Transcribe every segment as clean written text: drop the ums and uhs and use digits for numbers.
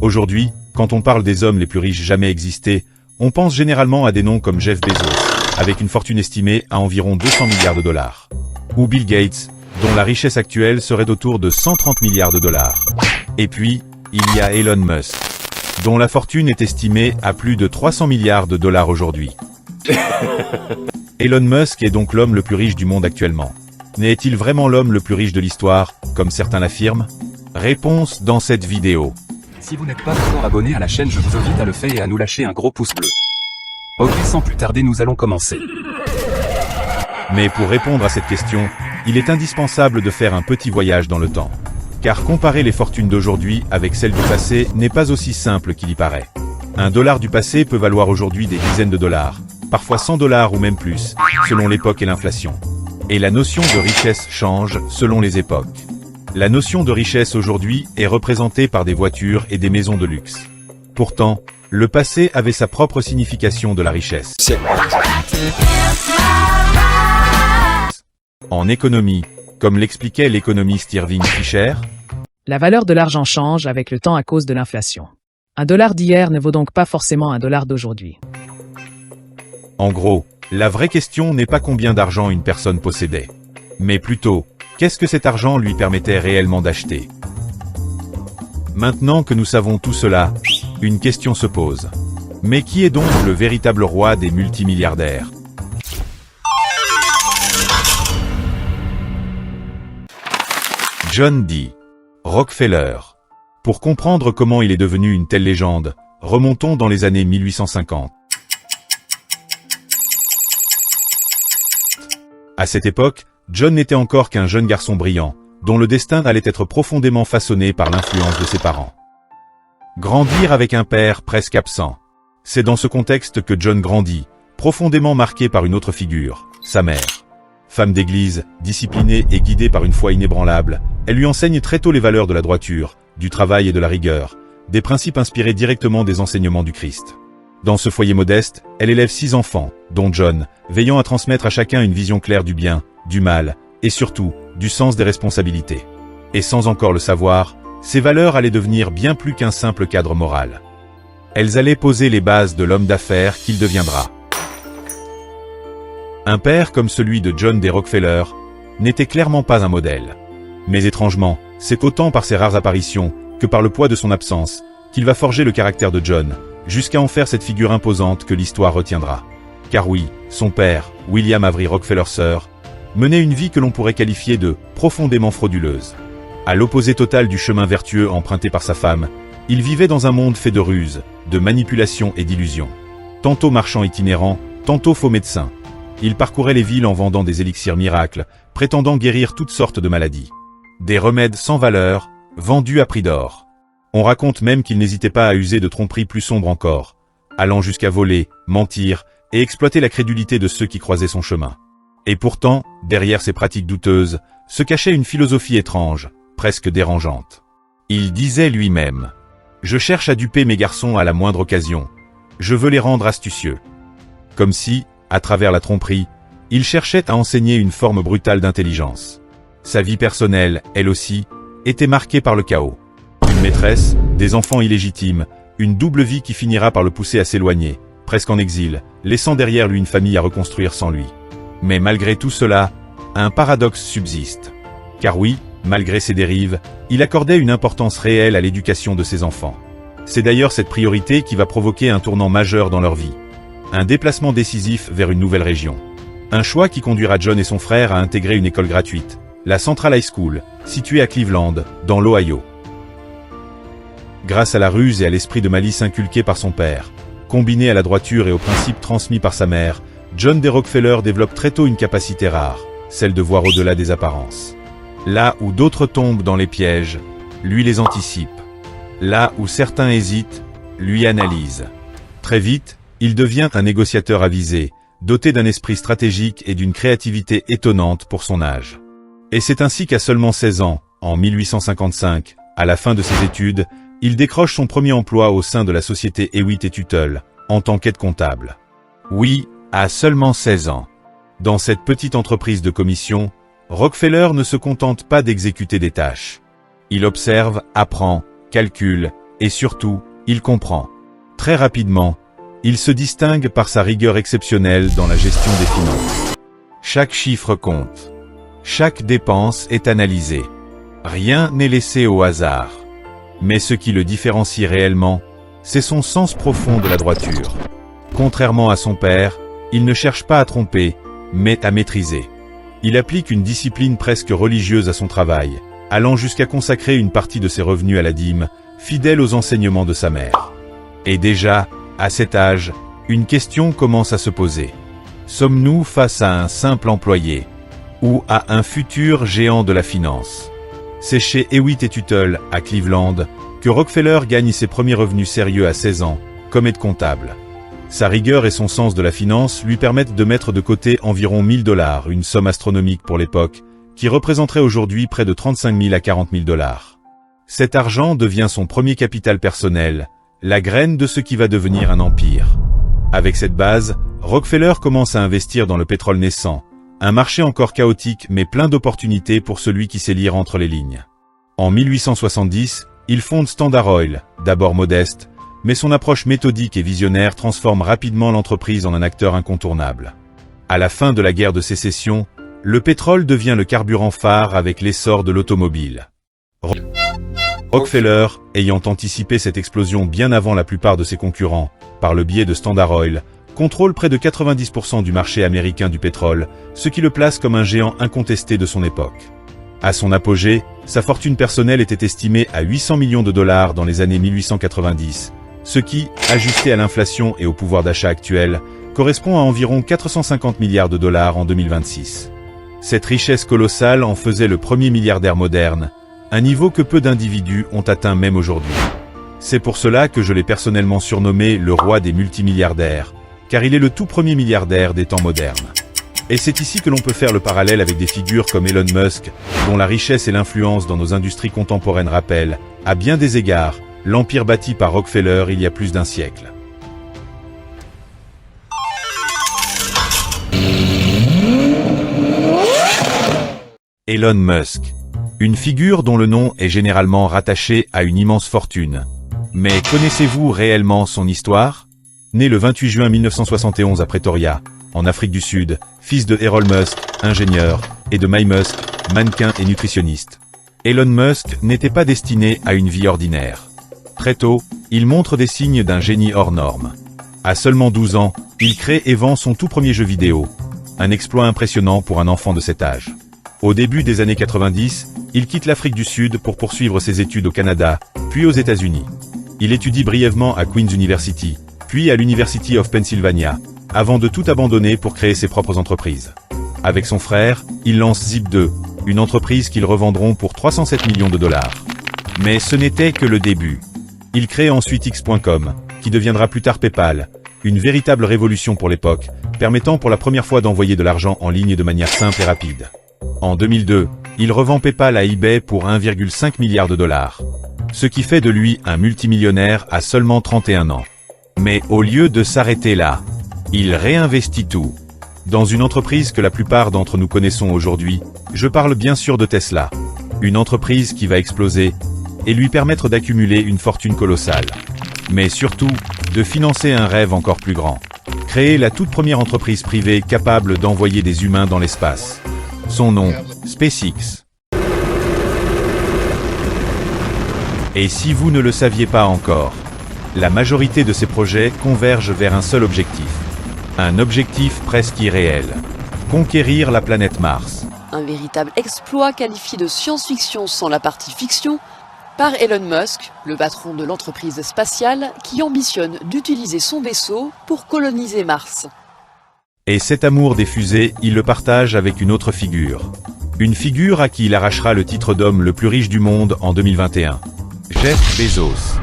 Aujourd'hui, quand on parle des hommes les plus riches jamais existés, on pense généralement à des noms comme Jeff Bezos, avec une fortune estimée à environ 200 milliards de dollars. Ou Bill Gates, dont la richesse actuelle serait d'autour de 130 milliards de dollars. Et puis, il y a Elon Musk, dont la fortune est estimée à plus de 300 milliards de dollars aujourd'hui. Elon Musk est donc l'homme le plus riche du monde actuellement. Mais est-il vraiment l'homme le plus riche de l'histoire, comme certains l'affirment? Réponse dans cette vidéo. Si vous n'êtes pas encore abonné à la chaîne, je vous invite à le faire et à nous lâcher un gros pouce bleu. Ok, sans plus tarder, nous allons commencer. Mais pour répondre à cette question, il est indispensable de faire un petit voyage dans le temps. Car comparer les fortunes d'aujourd'hui avec celles du passé n'est pas aussi simple qu'il y paraît. Un dollar du passé peut valoir aujourd'hui des dizaines de dollars, parfois 100 dollars ou même plus, selon l'époque et l'inflation. Et la notion de richesse change selon les époques. La notion de richesse aujourd'hui est représentée par des voitures et des maisons de luxe. Pourtant, le passé avait sa propre signification de la richesse. En économie, comme l'expliquait l'économiste Irving Fisher, la valeur de l'argent change avec le temps à cause de l'inflation. Un dollar d'hier ne vaut donc pas forcément un dollar d'aujourd'hui. En gros, la vraie question n'est pas combien d'argent une personne possédait, mais plutôt, qu'est-ce que cet argent lui permettait réellement d'acheter? Maintenant que nous savons tout cela, une question se pose. Mais qui est donc le véritable roi des multimilliardaires? John D. Rockefeller. Pour comprendre comment il est devenu une telle légende, remontons dans les années 1850. À cette époque, John n'était encore qu'un jeune garçon brillant, dont le destin allait être profondément façonné par l'influence de ses parents. Grandir avec un père presque absent. C'est dans ce contexte que John grandit, profondément marqué par une autre figure, sa mère. Femme d'église, disciplinée et guidée par une foi inébranlable, elle lui enseigne très tôt les valeurs de la droiture, du travail et de la rigueur, des principes inspirés directement des enseignements du Christ. Dans ce foyer modeste, elle élève 6 enfants, dont John, veillant à transmettre à chacun une vision claire du bien, du mal, et surtout, du sens des responsabilités. Et sans encore le savoir, ces valeurs allaient devenir bien plus qu'un simple cadre moral. Elles allaient poser les bases de l'homme d'affaires qu'il deviendra. Un père comme celui de John D. Rockefeller n'était clairement pas un modèle. Mais étrangement, c'est autant par ses rares apparitions que par le poids de son absence qu'il va forger le caractère de John, jusqu'à en faire cette figure imposante que l'histoire retiendra. Car oui, son père, William Avery Rockefeller Sr., menait une vie que l'on pourrait qualifier de profondément frauduleuse. À l'opposé total du chemin vertueux emprunté par sa femme, il vivait dans un monde fait de ruses, de manipulations et d'illusions. Tantôt marchand itinérant, tantôt faux médecin. Il parcourait les villes en vendant des élixirs miracles, prétendant guérir toutes sortes de maladies. Des remèdes sans valeur, vendus à prix d'or. On raconte même qu'il n'hésitait pas à user de tromperies plus sombres encore, allant jusqu'à voler, mentir et exploiter la crédulité de ceux qui croisaient son chemin. Et pourtant, derrière ces pratiques douteuses, se cachait une philosophie étrange, presque dérangeante. Il disait lui-même : « Je cherche à duper mes garçons à la moindre occasion. Je veux les rendre astucieux. » Comme si, à travers la tromperie, il cherchait à enseigner une forme brutale d'intelligence. Sa vie personnelle, elle aussi, était marquée par le chaos. Une maîtresse, des enfants illégitimes, une double vie qui finira par le pousser à s'éloigner, presque en exil, laissant derrière lui une famille à reconstruire sans lui. Mais malgré tout cela, un paradoxe subsiste. Car oui, malgré ses dérives, il accordait une importance réelle à l'éducation de ses enfants. C'est d'ailleurs cette priorité qui va provoquer un tournant majeur dans leur vie. Un déplacement décisif vers une nouvelle région. Un choix qui conduira John et son frère à intégrer une école gratuite, la Central High School, située à Cleveland, dans l'Ohio. Grâce à la ruse et à l'esprit de malice inculqué par son père, combiné à la droiture et aux principes transmis par sa mère, John D. Rockefeller développe très tôt une capacité rare, celle de voir au-delà des apparences. Là où d'autres tombent dans les pièges, lui les anticipe. Là où certains hésitent, lui analyse. Très vite, il devient un négociateur avisé, doté d'un esprit stratégique et d'une créativité étonnante pour son âge. Et c'est ainsi qu'à seulement 16 ans, en 1855, à la fin de ses études, il décroche son premier emploi au sein de la société Hewitt & Tuttle, en tant qu'aide comptable. Oui, à seulement 16 ans. Dans cette petite entreprise de commission, Rockefeller ne se contente pas d'exécuter des tâches. Il observe, apprend, calcule, Et surtout, il comprend. Très rapidement, il se distingue par sa rigueur exceptionnelle dans la gestion des finances. Chaque chiffre compte. Chaque dépense est analysée. Rien n'est laissé au hasard. Mais ce qui le différencie réellement, c'est son sens profond de la droiture. Contrairement à son père, il ne cherche pas à tromper, mais à maîtriser. Il applique une discipline presque religieuse à son travail, allant jusqu'à consacrer une partie de ses revenus à la dîme, fidèle aux enseignements de sa mère. Et déjà, à cet âge, une question commence à se poser. Sommes-nous face à un simple employé ou à un futur géant de la finance? C'est chez Hewitt & Tuttle, à Cleveland, que Rockefeller gagne ses premiers revenus sérieux à 16 ans, comme aide-comptable. Sa rigueur et son sens de la finance lui permettent de mettre de côté environ $1000, une somme astronomique pour l'époque, qui représenterait aujourd'hui près de 35 000 à 40 000 $. Cet argent devient son premier capital personnel, la graine de ce qui va devenir un empire. Avec cette base, Rockefeller commence à investir dans le pétrole naissant, un marché encore chaotique mais plein d'opportunités pour celui qui sait lire entre les lignes. En 1870, il fonde Standard Oil, d'abord modeste, mais son approche méthodique et visionnaire transforme rapidement l'entreprise en un acteur incontournable. À la fin de la guerre de sécession, le pétrole devient le carburant phare avec l'essor de l'automobile. Rockefeller, ayant anticipé cette explosion bien avant la plupart de ses concurrents, par le biais de Standard Oil, contrôle près de 90% du marché américain du pétrole, ce qui le place comme un géant incontesté de son époque. À son apogée, sa fortune personnelle était estimée à 800 millions de dollars dans les années 1890, ce qui, ajusté à l'inflation et au pouvoir d'achat actuel, correspond à environ 450 milliards de dollars en 2026. Cette richesse colossale en faisait le premier milliardaire moderne, un niveau que peu d'individus ont atteint même aujourd'hui. C'est pour cela que je l'ai personnellement surnommé le roi des multimilliardaires, car il est le tout premier milliardaire des temps modernes. Et c'est ici que l'on peut faire le parallèle avec des figures comme Elon Musk, dont la richesse et l'influence dans nos industries contemporaines rappellent, à bien des égards, l'empire bâti par Rockefeller il y a plus d'un siècle. Elon Musk. Une figure dont le nom est généralement rattaché à une immense fortune. Mais connaissez-vous réellement son histoire? Né le 28 juin 1971 à Pretoria, en Afrique du Sud, fils de Harold Musk, ingénieur, et de May Musk, mannequin et nutritionniste. Elon Musk n'était pas destiné à une vie ordinaire. Très tôt, il montre des signes d'un génie hors norme. À seulement 12 ans, il crée et vend son tout premier jeu vidéo. Un exploit impressionnant pour un enfant de cet âge. Au début des années 90, il quitte l'Afrique du Sud pour poursuivre ses études au Canada, puis aux États-Unis. Il étudie brièvement à Queen's University, puis à l'University of Pennsylvania, avant de tout abandonner pour créer ses propres entreprises. Avec son frère, il lance Zip2, une entreprise qu'ils revendront pour 307 millions de dollars. Mais ce n'était que le début. Il crée ensuite X.com, qui deviendra plus tard PayPal, une véritable révolution pour l'époque, permettant pour la première fois d'envoyer de l'argent en ligne de manière simple et rapide. En 2002, il revend PayPal à eBay pour 1,5 milliard de dollars. Ce qui fait de lui un multimillionnaire à seulement 31 ans. Mais au lieu de s'arrêter là, il réinvestit tout. Dans une entreprise que la plupart d'entre nous connaissons aujourd'hui, je parle bien sûr de Tesla. Une entreprise qui va exploser et lui permettre d'accumuler une fortune colossale. Mais surtout, de financer un rêve encore plus grand. Créer la toute première entreprise privée capable d'envoyer des humains dans l'espace. Son nom, SpaceX. Et si vous ne le saviez pas encore, la majorité de ces projets convergent vers un seul objectif. Un objectif presque irréel. Conquérir la planète Mars. Un véritable exploit qualifié de science-fiction sans la partie fiction par Elon Musk, le patron de l'entreprise spatiale qui ambitionne d'utiliser son vaisseau pour coloniser Mars. Et cet amour des fusées, il le partage avec une autre figure. Une figure à qui il arrachera le titre d'homme le plus riche du monde en 2021. Jeff Bezos.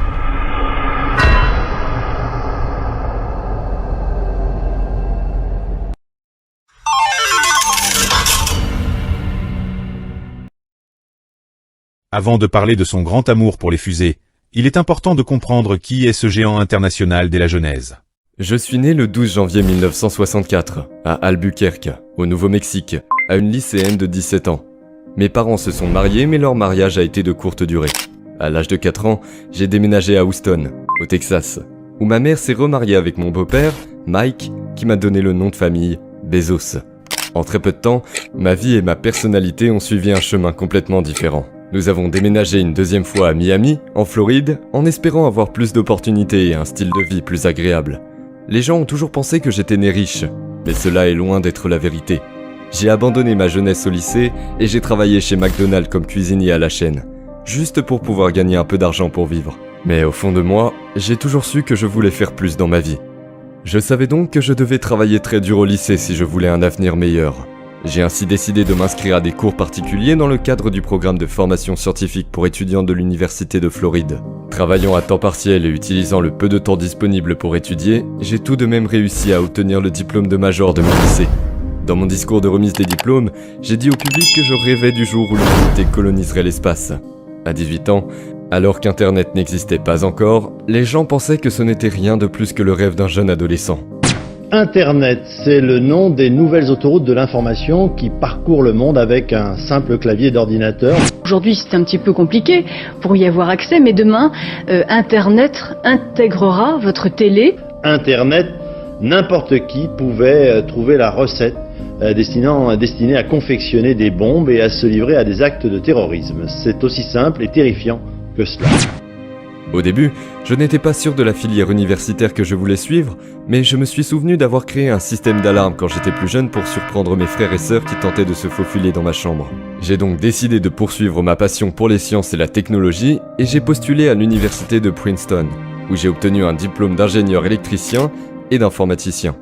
Avant de parler de son grand amour pour les fusées, il est important de comprendre qui est ce géant international dès la Genèse. Je suis né le 12 janvier 1964, à Albuquerque, au Nouveau-Mexique, à une lycéenne de 17 ans. Mes parents se sont mariés mais leur mariage a été de courte durée. À l'âge de 4 ans, j'ai déménagé à Houston, au Texas, où ma mère s'est remariée avec mon beau-père, Mike, qui m'a donné le nom de famille Bezos. En très peu de temps, ma vie et ma personnalité ont suivi un chemin complètement différent. Nous avons déménagé une deuxième fois à Miami, en Floride, en espérant avoir plus d'opportunités et un style de vie plus agréable. Les gens ont toujours pensé que j'étais né riche, mais cela est loin d'être la vérité. J'ai abandonné ma jeunesse au lycée et j'ai travaillé chez McDonald's comme cuisinier à la chaîne, juste pour pouvoir gagner un peu d'argent pour vivre. Mais au fond de moi, j'ai toujours su que je voulais faire plus dans ma vie. Je savais donc que je devais travailler très dur au lycée si je voulais un avenir meilleur. J'ai ainsi décidé de m'inscrire à des cours particuliers dans le cadre du programme de formation scientifique pour étudiants de l'Université de Floride. Travaillant à temps partiel et utilisant le peu de temps disponible pour étudier, j'ai tout de même réussi à obtenir le diplôme de major de mon lycée. Dans mon discours de remise des diplômes, j'ai dit au public que je rêvais du jour où l'humanité coloniserait l'espace. À 18 ans, alors qu'Internet n'existait pas encore, les gens pensaient que ce n'était rien de plus que le rêve d'un jeune adolescent. Internet, c'est le nom des nouvelles autoroutes de l'information qui parcourent le monde avec un simple clavier d'ordinateur. Aujourd'hui, c'est un petit peu compliqué pour y avoir accès, mais demain, Internet intégrera votre télé. Internet, n'importe qui pouvait trouver la recette destinée à confectionner des bombes et à se livrer à des actes de terrorisme. C'est aussi simple et terrifiant que cela. Au début, je n'étais pas sûr de la filière universitaire que je voulais suivre, mais je me suis souvenu d'avoir créé un système d'alarme quand j'étais plus jeune pour surprendre mes frères et sœurs qui tentaient de se faufiler dans ma chambre. J'ai donc décidé de poursuivre ma passion pour les sciences et la technologie et j'ai postulé à l'université de Princeton, où j'ai obtenu un diplôme d'ingénieur électricien et d'informaticien.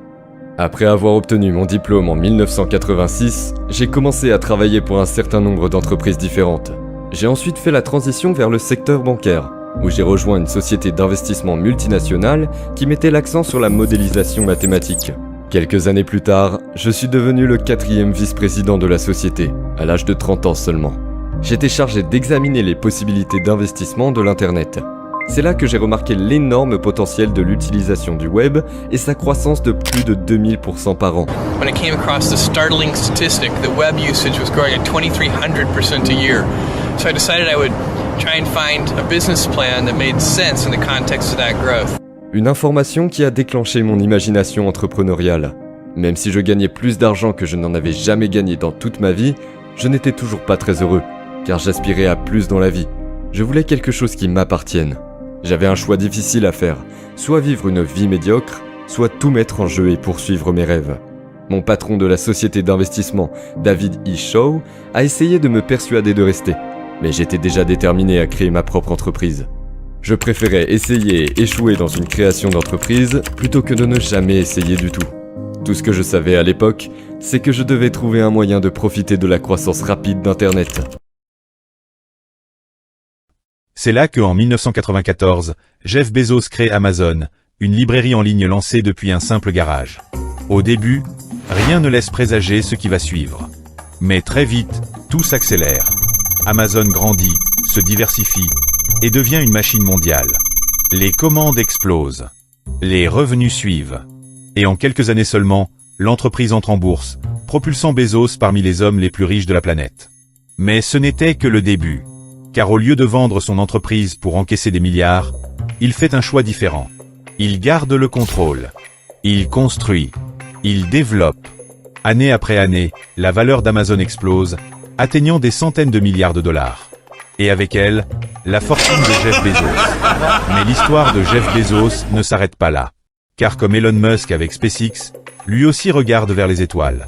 Après avoir obtenu mon diplôme en 1986, j'ai commencé à travailler pour un certain nombre d'entreprises différentes. J'ai ensuite fait la transition vers le secteur bancaire, où j'ai rejoint une société d'investissement multinationale qui mettait l'accent sur la modélisation mathématique. Quelques années plus tard, je suis devenu le 4e vice-président de la société, à l'âge de 30 ans seulement. J'étais chargé d'examiner les possibilités d'investissement de l'Internet. C'est là que j'ai remarqué l'énorme potentiel de l'utilisation du web et sa croissance de plus de 2000% par an. When I came across the startling statistic, the web usage was growing at 2,300% a year. So I decided I would try and find a business plan that made sense in the context of that growth. Une information qui a déclenché mon imagination entrepreneuriale. Même si je gagnais plus d'argent que je n'en avais jamais gagné dans toute ma vie, je n'étais toujours pas très heureux, car j'aspirais à plus dans la vie. Je voulais quelque chose qui m'appartienne. J'avais un choix difficile à faire, soit vivre une vie médiocre, soit tout mettre en jeu et poursuivre mes rêves. Mon patron de la société d'investissement, David E. Shaw, a essayé de me persuader de rester, mais j'étais déjà déterminé à créer ma propre entreprise. Je préférais essayer et échouer dans une création d'entreprise plutôt que de ne jamais essayer du tout. Tout ce que je savais à l'époque, c'est que je devais trouver un moyen de profiter de la croissance rapide d'Internet. C'est là qu'en 1994, Jeff Bezos crée Amazon, une librairie en ligne lancée depuis un simple garage. Au début, rien ne laisse présager ce qui va suivre. Mais très vite, tout s'accélère. Amazon grandit, se diversifie et devient une machine mondiale. Les commandes explosent. Les revenus suivent. Et en quelques années seulement, l'entreprise entre en bourse, propulsant Bezos parmi les hommes les plus riches de la planète. Mais ce n'était que le début. Car au lieu de vendre son entreprise pour encaisser des milliards, il fait un choix différent. Il garde le contrôle. Il construit. Il développe. Année après année, la valeur d'Amazon explose, atteignant des centaines de milliards de dollars. Et avec elle, la fortune de Jeff Bezos. Mais l'histoire de Jeff Bezos ne s'arrête pas là. Car comme Elon Musk avec SpaceX, lui aussi regarde vers les étoiles.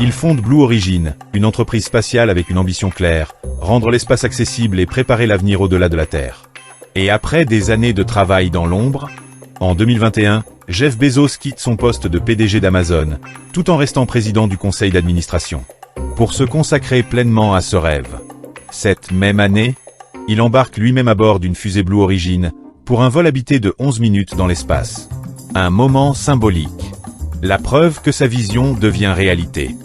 Il fonde Blue Origin, une entreprise spatiale avec une ambition claire, rendre l'espace accessible et préparer l'avenir au-delà de la Terre. Et après des années de travail dans l'ombre, en 2021, Jeff Bezos quitte son poste de PDG d'Amazon, tout en restant président du conseil d'administration, pour se consacrer pleinement à ce rêve. Cette même année, il embarque lui-même à bord d'une fusée Blue Origin pour un vol habité de 11 minutes dans l'espace. Un moment symbolique. La preuve que sa vision devient réalité.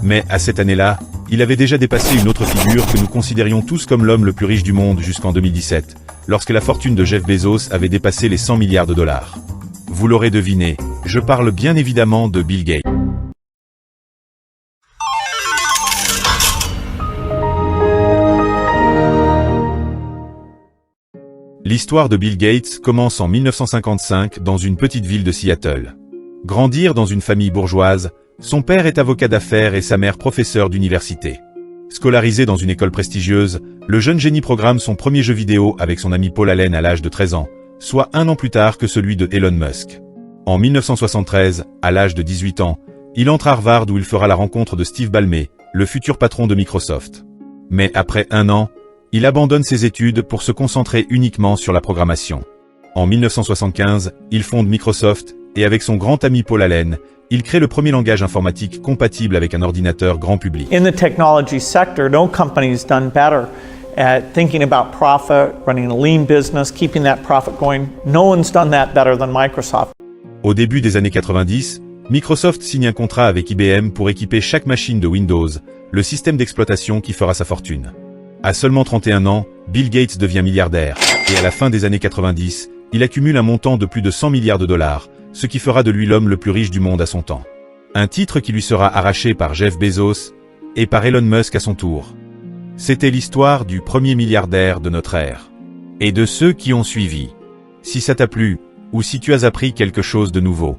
Mais à cette année-là, il avait déjà dépassé une autre figure que nous considérions tous comme l'homme le plus riche du monde jusqu'en 2017, lorsque la fortune de Jeff Bezos avait dépassé les 100 milliards de dollars. Vous l'aurez deviné, je parle bien évidemment de Bill Gates. L'histoire de Bill Gates commence en 1955 dans une petite ville de Seattle. Grandir dans une famille bourgeoise, son père est avocat d'affaires et sa mère professeure d'université. Scolarisé dans une école prestigieuse, le jeune génie programme son premier jeu vidéo avec son ami Paul Allen à l'âge de 13 ans, soit 1 an plus tard que celui de Elon Musk. En 1973, à l'âge de 18 ans, il entre à Harvard où il fera la rencontre de Steve Ballmer, le futur patron de Microsoft. Mais après 1 an, il abandonne ses études pour se concentrer uniquement sur la programmation. En 1975, il fonde Microsoft et avec son grand ami Paul Allen, il crée le premier langage informatique compatible avec un ordinateur grand public. In the technology sector, no company's done better at thinking about profit, running a lean business, keeping that profit going. No one's done that better than Microsoft. Au début des années 90, Microsoft signe un contrat avec IBM pour équiper chaque machine de Windows, le système d'exploitation qui fera sa fortune. À seulement 31 ans, Bill Gates devient milliardaire, et à la fin des années 90, il accumule un montant de plus de 100 milliards de dollars, ce qui fera de lui l'homme le plus riche du monde à son temps. Un titre qui lui sera arraché par Jeff Bezos, et par Elon Musk à son tour. C'était l'histoire du premier milliardaire de notre ère. Et de ceux qui ont suivi. Si ça t'a plu, ou si tu as appris quelque chose de nouveau,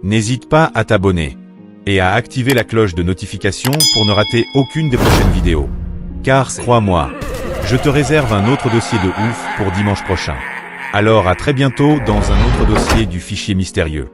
n'hésite pas à t'abonner, et à activer la cloche de notification pour ne rater aucune des prochaines vidéos. Car, crois-moi, je te réserve un autre dossier de ouf pour dimanche prochain. Alors à très bientôt dans un autre dossier du fichier mystérieux.